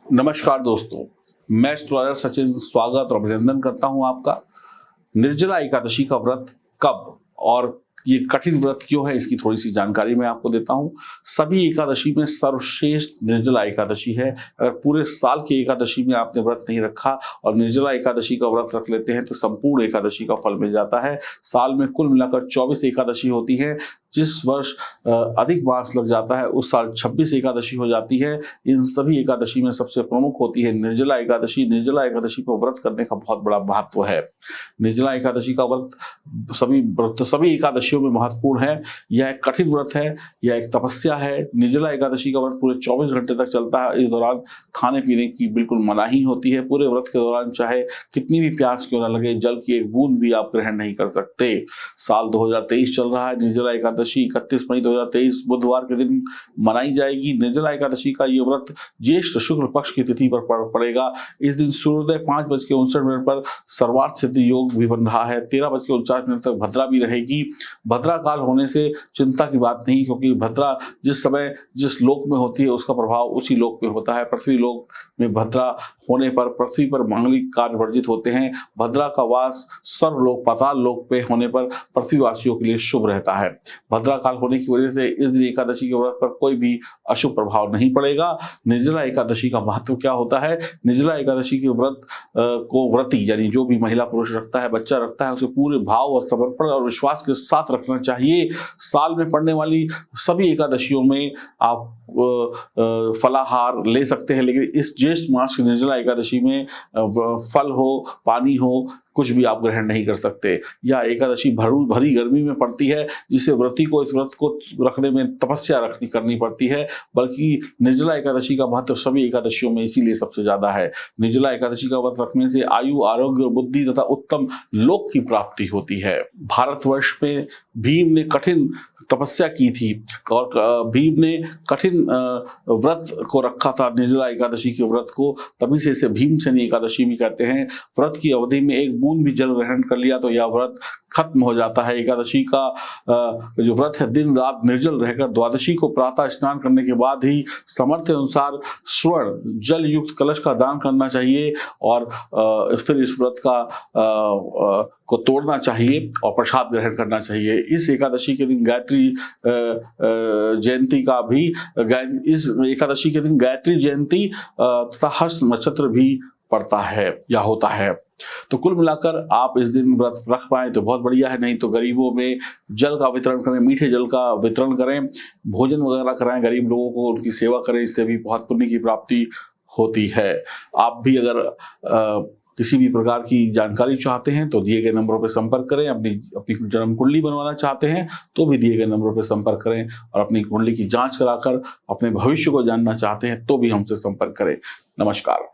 नमस्कार दोस्तों, मैं एस्ट्रोलॉजर सचिन स्वागत और अभिनंदन करता हूं आपका। निर्जला एकादशी का व्रत कब और ये कठिन व्रत क्यों है, इसकी थोड़ी सी जानकारी मैं आपको देता हूं। सभी एकादशी में सर्वश्रेष्ठ निर्जला एकादशी है। अगर पूरे साल की एकादशी में आपने व्रत नहीं रखा और निर्जला एकादशी का व्रत रख लेते हैं तो संपूर्ण एकादशी का फल मिल जाता है। साल में कुल मिलाकर 24 एकादशी होती है। जिस वर्ष अधिक मास लग जाता है उस साल 26 एकादशी हो जाती है। इन सभी एकादशी में सबसे प्रमुख होती है निर्जला एकादशी। निर्जला एकादशी को व्रत करने का बहुत बड़ा महत्व है। निर्जला एकादशी का व्रत सभी एकादशियों में महत्वपूर्ण है। यह एक कठिन व्रत है, यह एक तपस्या है। निर्जला एकादशी का व्रत पूरे 24 घंटे तक चलता है। इस दौरान खाने पीने की बिल्कुल मनाही होती है। पूरे व्रत के दौरान चाहे कितनी भी प्यास क्यों न लगे, जल की एक बूंद भी आप ग्रहण नहीं कर सकते। साल 2023 चल रहा है। निर्जला एकादशी 31 मई 2023 बुधवार के दिन मनाई जाएगी। निर्जला एकादशी का ये व्रत ज्येष्ठ शुक्ल पक्ष की तिथि पर पड़ेगा। इस दिन सूर्योदय 5:59 पर सर्वार्थ सिद्धि योग भी बन रहा है। 13:49 तक भद्रा भी रहेगी। भद्रा काल होने से चिंता की बात नहीं, क्योंकि भद्रा जिस समय जिस लोक में होती है उसका प्रभाव उसी लोक में होता है। पृथ्वी लोक में भद्रा होने पर पृथ्वी पर मांगलिक कार्य वर्जित होते हैं। भद्रा का वास स्वर्गलोक पाताल लोक पे होने पर पृथ्वीवासियों के लिए शुभ रहता है। भद्रा काल होने की वजह से इस दिन एकादशी के व्रत पर कोई भी अशुभ प्रभाव नहीं पड़ेगा। निर्जला एकादशी का महत्व क्या होता है? निर्जला एकादशी के व्रत को व्रती यानी जो भी महिला पुरुष रखता है, बच्चा रखता है, उसे पूरे भाव और समर्पण और विश्वास के साथ रखना चाहिए। साल में पड़ने वाली सभी एकादशियों में आप फलाहार ले सकते हैं, लेकिन इस ज्येष्ठ मास की निर्जला एकादशी में फल हो, पानी हो, कुछ भी आप ग्रहण नहीं कर सकते। यह एकादशी भरी गर्मी में पड़ती है, जिससे व्रती को इस व्रत को रखने में तपस्या करनी पड़ती है। बल्कि निर्जला एकादशी का महत्व सभी एकादशियों में इसीलिए सबसे ज्यादा है। निर्जला एकादशी का व्रत रखने से आयु, आरोग्य, बुद्धि तथा उत्तम लोक की प्राप्ति होती है। भारतवर्ष में भीम ने कठिन तपस्या की थी और भीम ने कठिन व्रत को रखा था, निर्जला एकादशी के व्रत को। तभी से इसे भीमसेनी एकादशी भी कहते हैं। व्रत की अवधि में एक बूंद भी जल ग्रहण कर लिया तो यह व्रत खत्म हो जाता है। एकादशी का जो व्रत है दिन रात निर्जल रहकर द्वादशी को प्रातः स्नान करने के बाद ही समर्थ अनुसार स्वर्ण जल युक्त कलश का दान करना चाहिए और फिर इस व्रत को तोड़ना चाहिए और प्रसाद ग्रहण करना चाहिए। इस एकादशी के दिन इस एकादशी के दिन गायत्री जयंती तथा हस्त नक्षत्र भी पड़ता है या होता है। तो कुल मिलाकर आप इस दिन व्रत रख पाए तो बहुत बढ़िया है, नहीं तो गरीबों में जल का वितरण करें, मीठे जल का वितरण करें, भोजन वगैरह कराएं गरीब लोगों को, उनकी सेवा करें। इससे भी बहुत पुण्य की प्राप्ति होती है। आप भी अगर किसी भी प्रकार की जानकारी चाहते हैं तो दिए गए नंबरों पर संपर्क करें। अपनी जन्म कुंडली बनवाना चाहते हैं तो भी दिए गए नंबरों पर संपर्क करें और अपनी कुंडली की जांच कराकर अपने भविष्य को जानना चाहते हैं तो भी हमसे संपर्क करें। नमस्कार।